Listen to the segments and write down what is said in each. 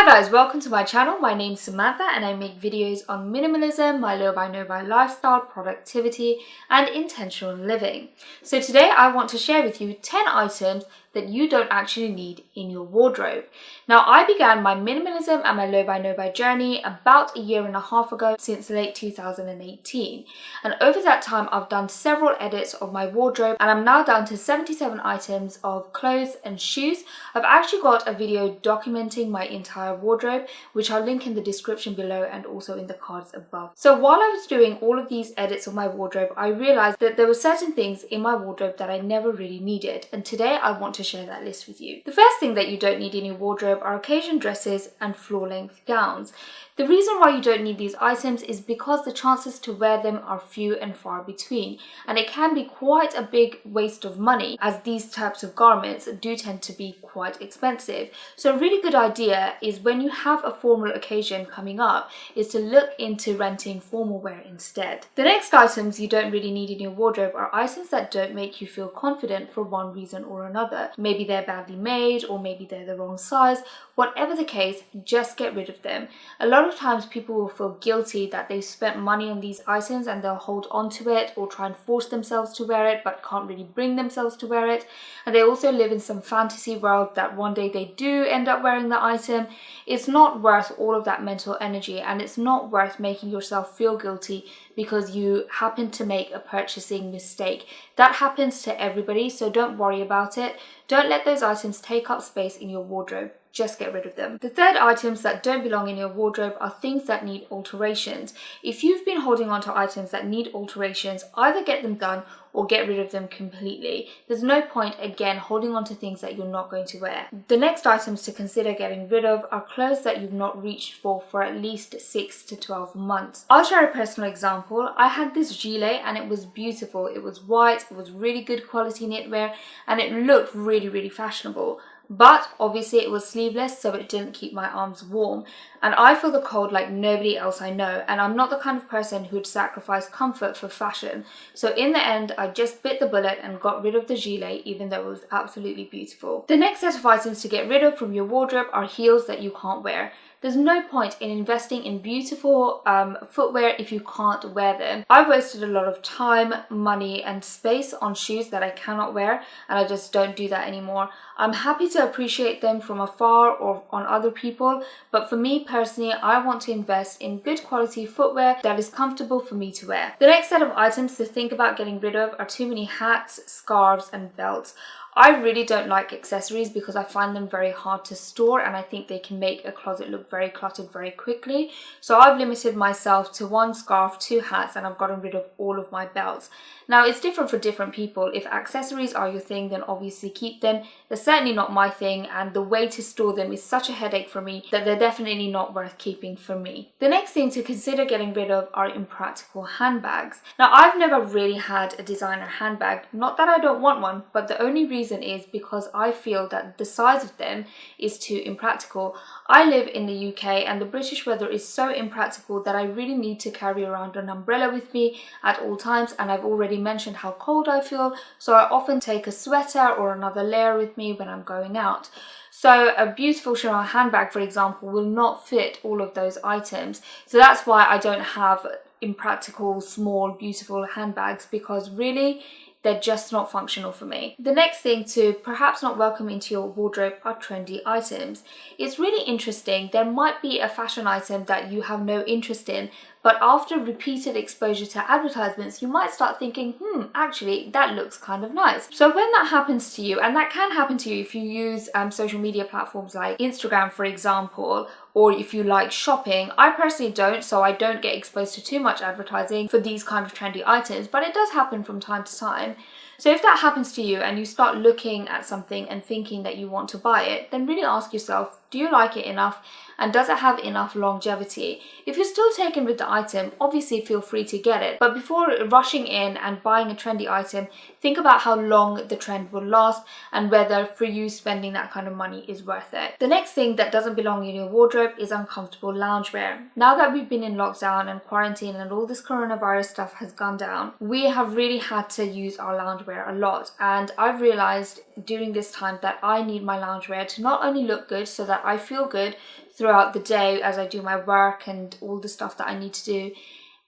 guys, welcome to my channel. My name's Samantha and I make videos on minimalism, my low buy no buy lifestyle, productivity and intentional living. So today I want to share with you 10 items that you don't actually need in your wardrobe. Now, I began my minimalism and my low buy no buy journey about a year and a half ago, since late 2018. And over that time, I've done several edits of my wardrobe and I'm now down to 77 items of clothes and shoes. I've actually got a video documenting my entire wardrobe, which I'll link in the description below and also in the cards above. So while I was doing all of these edits of my wardrobe, I realized that there were certain things in my wardrobe that I never really needed. And today I want to share that list with you. The first thing that you don't need in your wardrobe are occasion dresses and floor-length gowns. The reason why you don't need these items is because the chances to wear them are few and far between, and it can be quite a big waste of money, as these types of garments do tend to be quite expensive. So a really good idea is, when you have a formal occasion coming up, is to look into renting formal wear instead. The next items you don't really need in your wardrobe are items that don't make you feel confident for one reason or another. Maybe they're badly made, or maybe they're the wrong size. Whatever the case, just get rid of them. A lot of times people will feel guilty that they've spent money on these items and they'll hold on to it or try and force themselves to wear it but can't really bring themselves to wear it. And they also live in some fantasy world that one day they do end up wearing the item. It's not worth all of that mental energy, and it's not worth making yourself feel guilty because you happen to make a purchasing mistake. That happens to everybody, so don't worry about it. Don't let those items take up space in your wardrobe. Just get rid of them. The third items that don't belong in your wardrobe are things that need alterations. If you've been holding on to items that need alterations, either get them done or get rid of them completely. There's no point, again, holding on to things that you're not going to wear. The next items to consider getting rid of are clothes that you've not reached for at least 6 to 12 months. I'll share a personal example. I had this gilet and it was beautiful. It was white, it was really good quality knitwear, and it looked really fashionable. But obviously it was sleeveless, so it didn't keep my arms warm, and I feel the cold like nobody else I know, and I'm not the kind of person who would sacrifice comfort for fashion. So in the end, I just bit the bullet and got rid of the gilet, even though it was absolutely beautiful. The next set of items to get rid of from your wardrobe are heels that you can't wear. There's no point in investing in beautiful footwear if you can't wear them. I've wasted a lot of time, money and space on shoes that I cannot wear, and I just don't do that anymore. I'm happy to appreciate them from afar or on other people, but for me personally, I want to invest in good quality footwear that is comfortable for me to wear. The next set of items to think about getting rid of are too many hats, scarves and belts. I really don't like accessories because I find them very hard to store, and I think they can make a closet look very cluttered very quickly. So I've limited myself to 1 scarf, 2 hats, and I've gotten rid of all of my belts. Now, it's different for different people. If accessories are your thing, then obviously keep them. They're certainly not my thing, and the way to store them is such a headache for me that they're definitely not worth keeping for me. The next thing to consider getting rid of are impractical handbags. Now, I've never really had a designer handbag. Not that I don't want one, but the only reason is because I feel that the size of them is too impractical. I live in the UK and the British weather is so impractical that I really need to carry around an umbrella with me at all times, and I've already mentioned how cold I feel, so I often take a sweater or another layer with me when I'm going out. So a beautiful Chanel handbag, for example, will not fit all of those items. So that's why I don't have impractical, small, beautiful handbags, because really they're just not functional for me. The next thing to perhaps not welcome into your wardrobe are trendy items. It's really interesting. There might be a fashion item that you have no interest in, but after repeated exposure to advertisements, you might start thinking, actually, that looks kind of nice. So when that happens to you, and that can happen to you if you use social media platforms like Instagram, for example, or if you like shopping. I personally don't, so I don't get exposed to too much advertising for these kind of trendy items, but it does happen from time to time. So if that happens to you and you start looking at something and thinking that you want to buy it, then really ask yourself, do you like it enough? And does it have enough longevity? If you're still taken with the item, obviously feel free to get it. But before rushing in and buying a trendy item, think about how long the trend will last and whether for you spending that kind of money is worth it. The next thing that doesn't belong in your wardrobe is uncomfortable loungewear. Now that we've been in lockdown and quarantine and all this coronavirus stuff has gone down, we have really had to use our loungewear a lot. And I've realized during this time that I need my loungewear to not only look good so that I feel good throughout the day as I do my work and all the stuff that I need to do,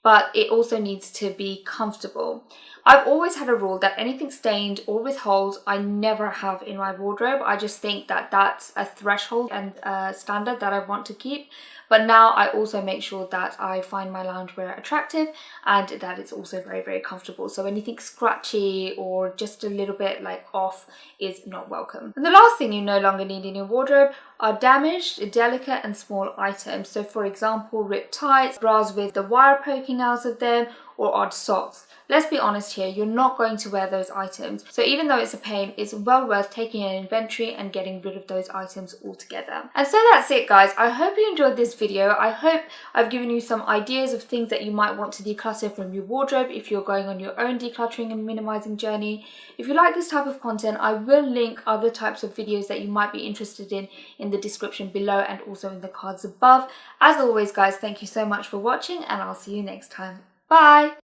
but it also needs to be comfortable. I've always had a rule that anything stained or with holes I never have in my wardrobe. I just think that that's a threshold and a standard that I want to keep. But now I also make sure that I find my loungewear attractive and that it's also very, very comfortable. So anything scratchy or just a little bit like off is not welcome. And the last thing you no longer need in your wardrobe are damaged, delicate and small items. So for example, ripped tights, bras with the wire poking out of them, or odd socks. Let's be honest here, you're not going to wear those items. So even though it's a pain, it's well worth taking an inventory and getting rid of those items altogether. And so that's it, guys. I hope you enjoyed this video. I hope I've given you some ideas of things that you might want to declutter from your wardrobe if you're going on your own decluttering and minimizing journey. If you like this type of content, I will link other types of videos that you might be interested in the description below and also in the cards above. As always, guys, thank you so much for watching and I'll see you next time. Bye!